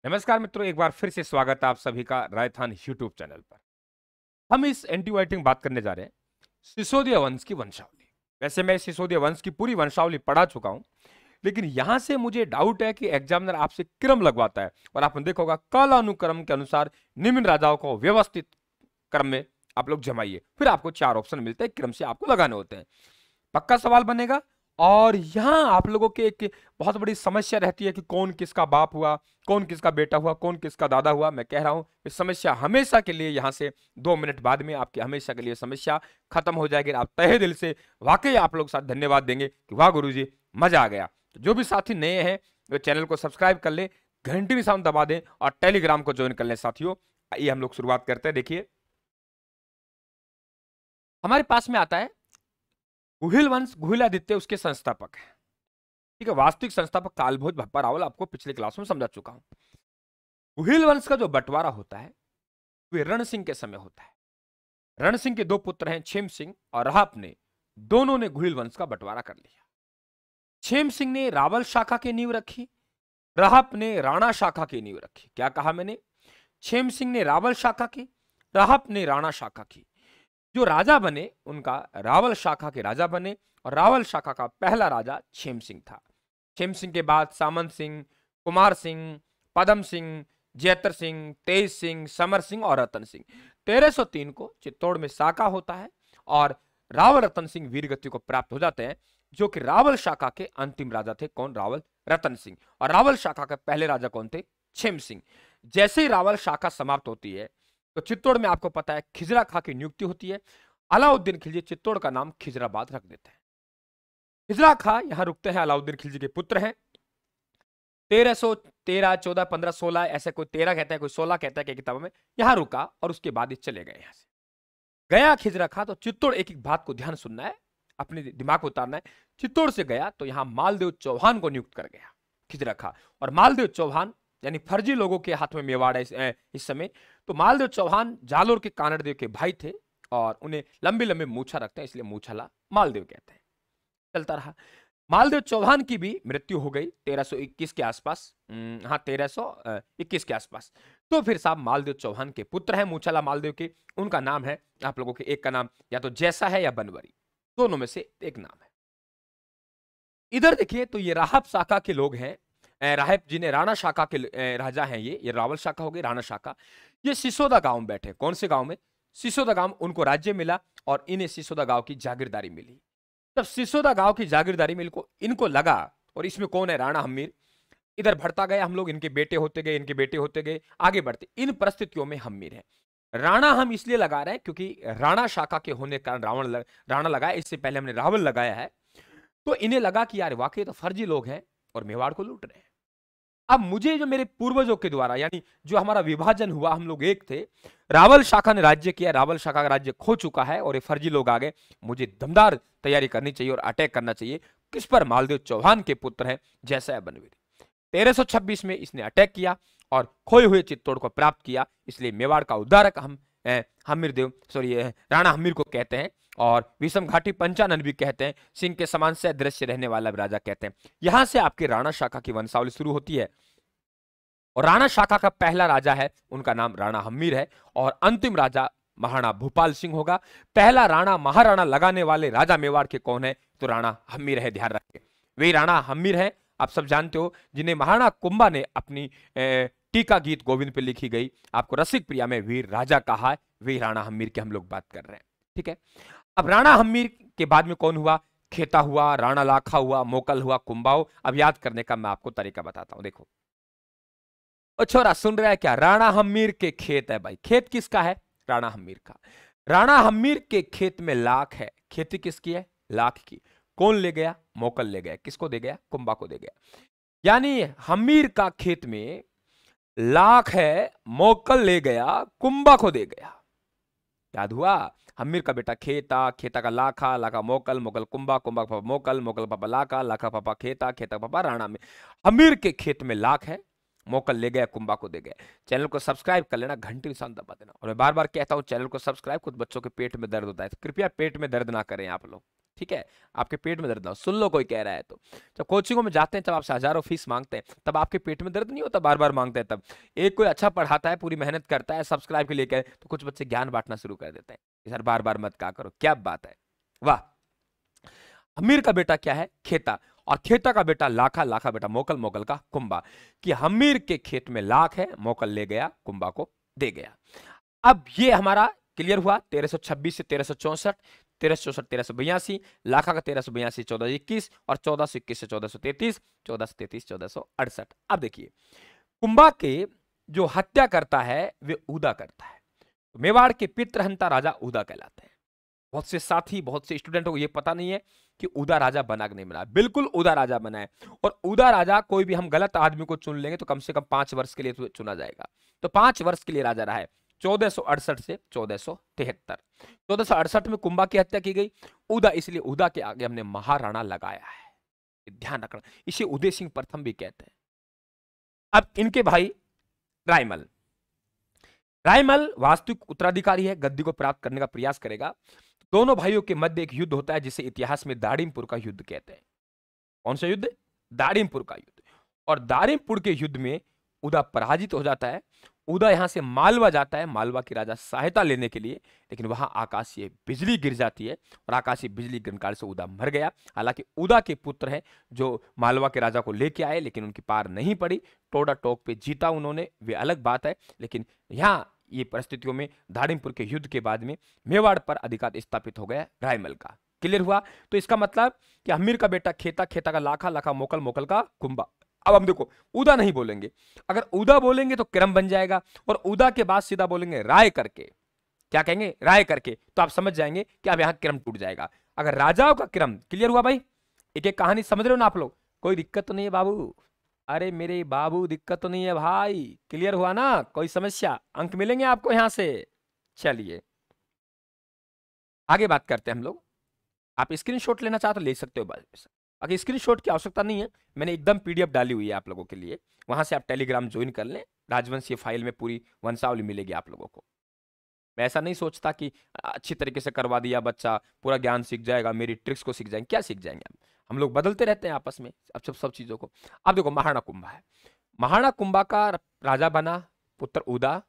नमस्कार मित्रों, एक बार फिर से स्वागत है आप सभी का राजस्थान यूट्यूब चैनल पर। हम इस एंटीबायोटिक में बात करने जा रहे हैं सिसोदिया वंश की वंशावली। वैसे मैं सिसोदिया वंश की पूरी वंशावली पढ़ा चुका हूं, लेकिन यहां से मुझे डाउट है कि एग्जामिनर आपसे क्रम लगवाता है और आपने देखा होगा कालानुक्रम के अनुसार निम्न राजाओं को व्यवस्थित क्रम में आप लोग जमाइए, फिर आपको 4 ऑप्शन मिलते हैं, क्रम से आपको लगाने होते हैं। पक्का सवाल बनेगा। और यहां आप लोगों के एक बहुत बड़ी समस्या रहती है कि कौन किसका बाप हुआ, कौन किसका बेटा हुआ, कौन किसका दादा हुआ। मैं कह रहा हूं इस समस्या हमेशा के लिए यहां से 2 मिनट बाद में आपकी हमेशा के लिए समस्या खत्म हो जाएगी। आप तहे दिल से वाकई आप लोग साथ धन्यवाद देंगे कि वाह गुरुजी, मजा आ गया। तो जो भी साथी नए हैं वे चैनल को सब्सक्राइब कर ले, घंटी निशान दबा दें और टेलीग्राम को ज्वाइन कर लें साथियों। आइए हम लोग शुरुआत करते हैं। देखिए हमारे पास में आता है गुहिल वंश, गुहिल आदित्य उसके संस्थापक है। ठीक है, वास्तविक संस्थापक कालभोज भप्पा रावल आपको पिछले क्लास में समझा चुका हूं। गुहिल वंश का जो बंटवारा होता है वे रण सिंह के समय होता है। रण सिंह के 2 पुत्र हैं, छेम सिंह और राहप ने, दोनों ने गुहिल वंश का बंटवारा कर लिया। छेम सिंह ने रावल शाखा की नींव रखी, राहप ने राणा शाखा की नींव रखी। क्या कहा मैंने? छेम सिंह ने रावल शाखा की, राहप ने राणा शाखा की। जो राजा बने उनका रावल शाखा के राजा बने और रावल शाखा का पहला राजा छेम सिंह था। छेम सिंह के बाद सामंत सिंह, कुमार सिंह, पदम सिंह, जैतर सिंह, तेज सिंह, समर सिंह और रतन सिंह। 1303 को चित्तौड़ में साका होता है और रावल रतन सिंह वीरगति को प्राप्त हो जाते हैं, जो कि रावल शाखा के अंतिम राजा थे। कौन? रावल रतन सिंह। और रावल शाखा के पहले राजा कौन थे? छेम सिंह। जैसे ही रावल शाखा समाप्त होती है तो चित्तौड़ में आपको पता है खिजरा खां की नियुक्ति होती है। अलाउद्दीन खिलजी चित्तौड़ का नाम खिजराबाद रख देते हैं। खिजरा खां यहां रुकते हैं, अलाउद्दीन खिलजी के पुत्र हैं। 1313, 14, 15, 16 ऐसे, कोई 13 कहता है, कोई 16 कहता है कि किताबों में। यहां रुका और उसके बाद ये चले गए यहां से। गया खिजरा खां तो चित्तौड़, एक एक बात को ध्यान सुनना है, अपने दिमाग को उतारना है। चित्तौड़ से गया तो यहां मालदेव चौहान को नियुक्त कर गया खिजरा खां। और मालदेव चौहान यानी फर्जी लोगों के हाथ में मेवाड़ है इस समय। तो मालदेव चौहान जालोर के कानड़देव के भाई थे और उन्हें लंबी लंबी मूछा रखते हैं, इसलिए मूछाला मालदेव कहते हैं। चलता रहा। मालदेव चौहान की भी मृत्यु हो गई 1321 के आसपास। हाँ, 1321 के आसपास। तो फिर साहब मालदेव चौहान के पुत्र हैं मूछाला मालदेव के। उनका नाम है आप लोगों के, एक का नाम या तो जैसा है या बनवरी, दोनों में से एक नाम है। इधर देखिए तो ये राहब शाखा के लोग हैं। राहब जिन्हें राणा शाखा के राजा हैं, ये रावल शाखा हो गई, राणा शाखा। ये सिसोदा गांव में बैठे। कौन से गांव में? सिसोदा गांव। उनको राज्य मिला और इन्हें सिसोदा गांव की जागीरदारी मिली। तब सिसोदा गांव की जागीरदारी में इनको लगा, और इसमें कौन है? राणा हम्मीर। इधर बढ़ता गया हम लोग, इनके बेटे होते गए, इनके बेटे होते गए, आगे बढ़ते। इन परिस्थितियों में हम्मीर है। राणा हम इसलिए लगा रहे हैं क्योंकि राणा शाखा के होने के कारण राणा लगाया। इससे पहले हमने रावल लगाया है। तो इन्हें लगा कि यार वाकई तो फर्जी लोग हैं और मेवाड़ को लूट रहे हैं। अब मुझे जो मेरे पूर्वजों के द्वारा, यानी जो हमारा विभाजन हुआ, हम लोग एक थे, रावल शाखा ने राज्य किया, रावल शाखा का राज्य खो चुका है और ये फर्जी लोग आ गए। मुझे दमदार तैयारी करनी चाहिए और अटैक करना चाहिए। किस पर? मालदेव चौहान के पुत्र हैं जैसा है बनवीर। 1326 में इसने अटैक किया और खोए हुए चित्तौड़ को प्राप्त किया। इसलिए मेवाड़ का उद्धारक हम हमीर देव, सॉरी, राणा हमीर को कहते हैं। और विषम घाटी पंचानन भी कहते हैं। सिंह के समान से दृश्य रहने वाला राजा कहते हैं। यहां से आपकी राणा शाखा की वंशावली शुरू होती है और राणा शाखा का पहला राजा है, उनका नाम राणा हम्मीर है। और अंतिम राजा महाराणा भूपाल सिंह होगा। पहला राणा महाराणा लगाने वाले राजा मेवाड़ के कौन है? तो राणा हम्मीर है, ध्यान रखें। वे राणा हम्मीर है, आप सब जानते हो, जिन्हें महाराणा कुंभा ने अपनी टीका गीत गोविंद पे लिखी गई, आपको रसिक प्रिया में वीर राजा कहा है। वे राणा हम्मीर की हम लोग बात कर रहे हैं। ठीक है। अब राणा हम्मीर के बाद में कौन हुआ? खेता हुआ, राणा लाखा हुआ, मोकल हुआ, कुंभाओ। अब याद करने का मैं आपको तरीका बताता हूं। देखो ओ छोरा, सुन रहा है क्या? राणा हम्मीर के खेत है भाई। खेत किसका है? राणा हम्मीर का। राणा हम्मीर के खेत में लाख है। खेती किसकी है? लाख की। कौन ले गया? मोकल ले गया। किसको दे गया? कुंभा को दे गया। यानी हम्मीर का खेत में लाख है, मोकल ले गया, कुंभा को दे गया। याद हुआ? हम्मीर का बेटा खेता, खेता का लाखा, लाखा मोकल, मोकल कुंभा, कुंभा पापा मोकल, मोकल पापा लाखा, लाखा पापा खेता, खेता पापा राणा में। हम्मीर के खेत में लाख है, मोकल ले गया, कुंभा को दे गया। चैनल को सब्सक्राइब कर लेना, घंटी निशान दबा देना। और मैं बार बार कहता हूं चैनल को सब्सक्राइब, कुछ बच्चों के पेट में दर्द होता है तो कृपया पेट में दर्द ना करें आप लोग। ठीक है, आपके पेट में दर्द ना हो, सुन लो कोई कह रहा है तो। जब कोचिंगों में जाते हैं, तब आपसे हजारों फीस मांगते हैं, तब आपके पेट में दर्द नहीं होता, बार बार मांगते हैं तब। एक कोई अच्छा पढ़ाता है, पूरी मेहनत करता है, सब्सक्राइब के लिए कहे, तो कुछ बच्चे ज्ञान बांटना शुरू कर देते हैं, सर बार बार मत कहा करो, क्या बात है, वाह। हमीर का बेटा क्या है? खेता, और खेता का बेटा लाखा, लाखा बेटा मोकल, मोकल का कुंबा। कि हमीर के खेत में लाख है, मोकल ले गया, कुंबा को दे गया। अब ये हमारा क्लियर हुआ। 1326 से 1364, 1364 1382, लाखा का 1382 1421, और 1421 से 1433, 1433 1468। अब देखिए, कुंबा के जो हत्या करता है वे उदा करता है। तो मेवाड़ के पितृहंता राजा उदा कहलाते हैं। बहुत से साथी, बहुत से स्टूडेंटों को ये पता नहीं है कि उदा राजा बना कि नहीं बना। बिल्कुल उदा राजा बना है। और उदा राजा, कोई भी हम गलत आदमी को चुन लेंगे तो कम से कम 5 वर्ष के लिए चुना जाएगा। तो 5 वर्ष के लिए राजा रहा है, 1468 से 1473। 1468 में कुंबा की हत्या की गई। उदा, इसलिए उदा के आगे हमने महाराणा लगाया है, ध्यान रखना। इसे उदय सिंह प्रथम भी कहते हैं। अब इनके भाई रायमल, रायमल वास्तविक उत्तराधिकारी है, गद्दी को प्राप्त करने का प्रयास करेगा। दोनों भाइयों के मध्य एक युद्ध होता है जिसे इतिहास में दाड़िमपुर का युद्ध कहते हैं। कौन सा युद्ध? दाड़िमपुर का युद्ध। और दाड़िमपुर के युद्ध में उदा पराजित हो जाता है। उदा यहां से मालवा जाता है, मालवा की राजा सहायता लेने के लिए, लेकिन वहां आकाशीय बिजली गिर जाती है, और आकाशीय बिजली गिरने कारण से उदा मर गया। हालांकि उदा के पुत्र हैं जो मालवा के राजा को लेके आए, लेकिन उनकी पार नहीं पड़ी, टोड़ा टोक पे जीता उन्होंने, वे अलग बात है। लेकिन यहां ये परिस्थितियों में दाड़िमपुर के युद्ध के बाद में मेवाड़ पर अधिकार स्थापित हो गया रायमल का। क्लियर हुआ? तो इसका मतलब कि हमीर का बेटा खेता, खेता का लाखा, लाखा मोकल, मोकल का कुंबा। अब हम देखो, उदा नहीं बोलेंगे। अगर उदा बोलेंगे तो क्रम बन जाएगा, और उदा के बाद सीधा बोलेंगे राय करके। क्या कहेंगे? राय करके। तो आप समझ जाएंगे कि अब यहां क्रम टूट जाएगा। अगर राजाओं का क्रम, क्लियर हुआ भाई? एक एक कहानी समझ रहे हो ना आप लोग? कोई दिक्कत तो नहीं है बाबू? अरे मेरे बाबू, दिक्कत तो नहीं है भाई? क्लियर हुआ ना? कोई समस्या? अंक मिलेंगे आपको यहां से। चलिए आगे बात करते हैं हम लोग। आप स्क्रीनशॉट लेना चाहते तो ले सकते हो, बस। अगर स्क्रीनशॉट की आवश्यकता नहीं है, मैंने एकदम पीडीएफ डाली हुई है आप लोगों के लिए, वहां से आप टेलीग्राम ज्वाइन कर लें। राजवंशीय फाइल में पूरी वंशावली मिलेगी आप लोगों को। मैं ऐसा नहीं सोचता कि अच्छी तरीके से करवा दिया बच्चा पूरा ज्ञान सीख जाएगा, मेरी ट्रिक्स को सीख जाएंगे। क्या सीख जाएंगे? हम लोग बदलते रहते हैं आपस में अब सब चीजों को। अब देखो, महाराणा कुंभा है। महाराणा कुंभा का राजा बना पुत्र उदा,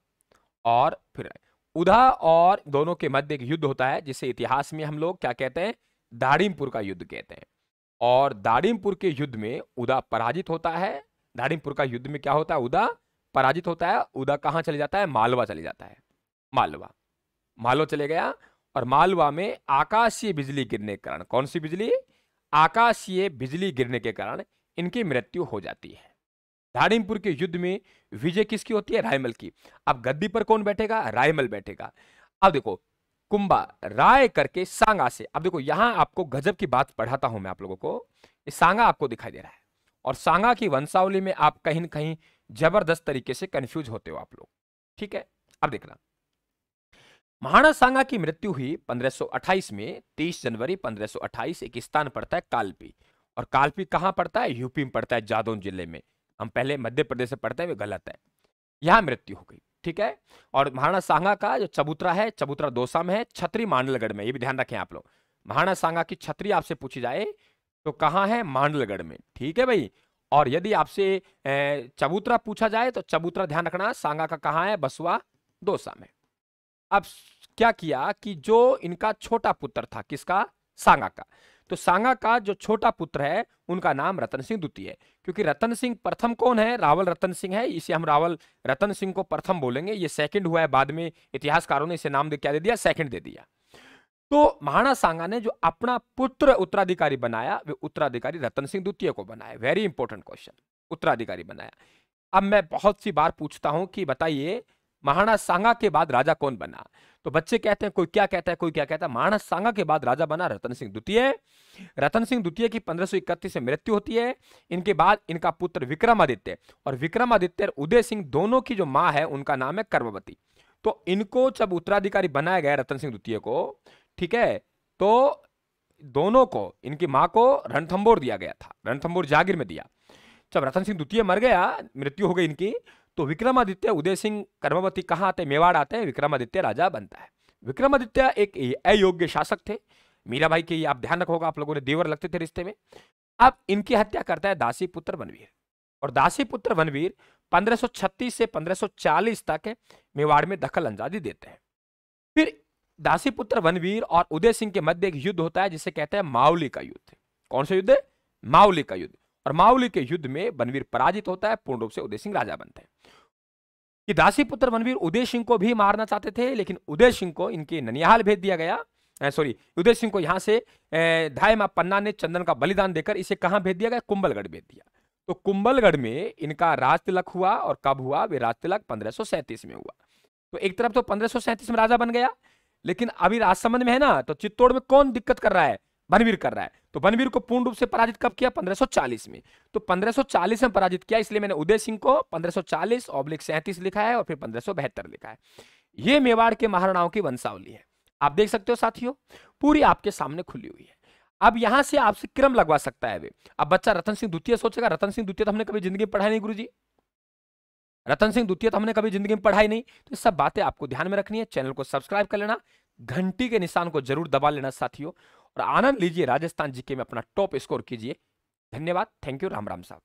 और फिर उदा और दोनों के मध्य एक युद्ध होता है जिसे इतिहास में हम लोग क्या कहते हैं? दाड़िमपुर का युद्ध कहते हैं। और दाड़िमपुर के युद्ध में उदा पराजित होता है। दाड़िमपुर का युद्ध में क्या होता है? उदा पराजित होता है। उदा कहां चले जाता है? मालवा चले जाता है। मालवा, मालवा चले गया, और मालवा में आकाशीय बिजली गिरने के कारण, कौन सी बिजली? आकाशीय बिजली गिरने के कारण इनकी मृत्यु हो जाती है। दाड़िमपुर के युद्ध में विजय किसकी होती है? रायमल की। अब गद्दी पर कौन बैठेगा? रायमल बैठेगा। अब देखो, कुंभा राय करके सांगा से, अब देखो यहां आपको गजब की बात पढ़ाता हूं मैं आप लोगों को। सांगा आपको दिखाई दे रहा है, और सांगा की वंशावली में आप कहीं न कहीं जबरदस्त तरीके से कंफ्यूज होते हो आप लोग। ठीक है, अब देखना। महाराणा सांगा की मृत्यु हुई 1528 में। 30 जनवरी 1528। एक स्थान पड़ता है कालपी, और कालपी कहां पड़ता है? यूपी में पड़ता है, जादौन जिले में। हम पहले मध्य प्रदेश से पढ़ते हैं, वे गलत है। यहां मृत्यु हो गई। ठीक है, और महाराणा सांगा का जो चबूतरा है, चबूतरा दौसा में है, छतरी मांडलगढ़ में। ये भी ध्यान रखें आप लोग। महाराणा सांगा की छतरी आपसे पूछी जाए तो कहां है? मांडलगढ़ में। ठीक है भाई। और यदि आपसे चबूतरा पूछा जाए तो चबूतरा ध्यान रखना, सांगा का कहां है? बसुआ दौसा में। अब क्या किया कि जो इनका छोटा पुत्र था, किसका? सांगा का। तो सांगा का जो छोटा पुत्र है उनका नाम रतन सिंह द्वितीय है, क्योंकि रतन सिंह प्रथम कौन है? रावल रतन सिंह है, इसे हम रावल रतन सिंह को प्रथम बोलेंगे। ये सेकंड हुआ है, बाद में इतिहासकारों ने इसे नाम क्या दे दिया? सेकंड दे दिया। तो महाराणा सांगा ने जो अपना पुत्र उत्तराधिकारी बनाया, वे उत्तराधिकारी रतन सिंह द्वितीय को बनाया। वेरी इंपॉर्टेंट क्वेश्चन, उत्तराधिकारी बनाया। अब मैं बहुत सी बार पूछता हूं कि बताइए महाराणा सांगा के बाद राजा कौन बना? तो बच्चे कहते हैं, कोई क्या कहता है, कोई क्या कहता है। महाराणा सांगा के बाद राजा बना रतन सिंह द्वितीय। रतन सिंह द्वितीय की 1531 में मृत्यु होती है। इनके बाद इनका पुत्र विक्रमादित्य, और विक्रमादित्य और उदय सिंह दोनों की जो मां है उनका नाम है कर्मवती। तो इनको जब उत्तराधिकारी बनाया गया रतन सिंह द्वितीय को, ठीक है, तो दोनों को, इनकी मां को रणथंबोर दिया गया था, रणथंबोर जागीर में दिया। जब रतन सिंह द्वितीय मर गया, मृत्यु हो गई इनकी, तो विक्रमादित्य, उदय सिंह, कर्मवती कहां आते हैं? मेवाड़ आते हैं। विक्रमादित्य राजा बनता है। विक्रमादित्य एक अयोग्य शासक थे, मीराबाई के, ये आप ध्यान रखोगा, आप लोगों ने देवर लगते थे रिश्ते में। अब इनकी हत्या करता है दासी पुत्र बनवीर, और दासी पुत्र बनवीर 1536 से 1540 तक मेवाड़ में दखल अंदाजी देते हैं। फिर दासी पुत्र बनवीर और उदय सिंह के मध्य एक युद्ध होता है जिसे कहते हैं मावली का युद्ध। कौन सा युद्ध है? मावली का युद्ध। और मावली के युद्ध में बनवीर पराजित होता है, पूर्ण रूप से उदय सिंह राजा बनते हैं। कि दासी पुत्र बनवीर उदय सिंह को भी मारना चाहते थे, लेकिन उदय सिंह को इनके ननिहाल भेज दिया गया। सॉरी, उदय सिंह को यहां से धाय मां पन्ना ने चंदन का बलिदान देकर इसे कहां भेज दिया गया? कुंभलगढ़ भेज दिया। तो कुंभलगढ़ में इनका राज तिलक हुआ, और कब हुआ? वे राज तिलक 1537 में हुआ। तो एक तरफ तो 1537 में राजा बन गया, लेकिन अभी राजसमंद में है ना, तो चित्तौड़ में कौन दिक्कत कर रहा है? बनवीर कर रहा है। तो बनवीर को पूर्ण रूप से पराजित कब किया? 1540 में। तो 1540 में पराजित किया, इसलिए मैंने उदय सिंह को 1540/37 लिखा है और फिर 1572 लिखा है। ये मेवाड़ के महाराणाओं की वंशावली है। आप देख सकते हो साथियों, पूरी आपके सामने खुली हुई है। अब यहां से आपसे क्रम लगवा सकता है वे। अब बच्चा रतन सिंह द्वितीय सोचेगा, रतन सिंह द्वितीय तो हमने कभी जिंदगी में पढ़ाई नहीं गुरुजी, रतन सिंह द्वितीय तो हमने कभी जिंदगी में पढ़ाई नहीं। तो सब बातें आपको ध्यान में रखनी है। चैनल को सब्सक्राइब कर लेना, घंटी के निशान को जरूर दबा लेना साथियों, और आनंद लीजिए राजस्थान जीके में, अपना टॉप स्कोर कीजिए। धन्यवाद, थैंक यू, राम राम साहब।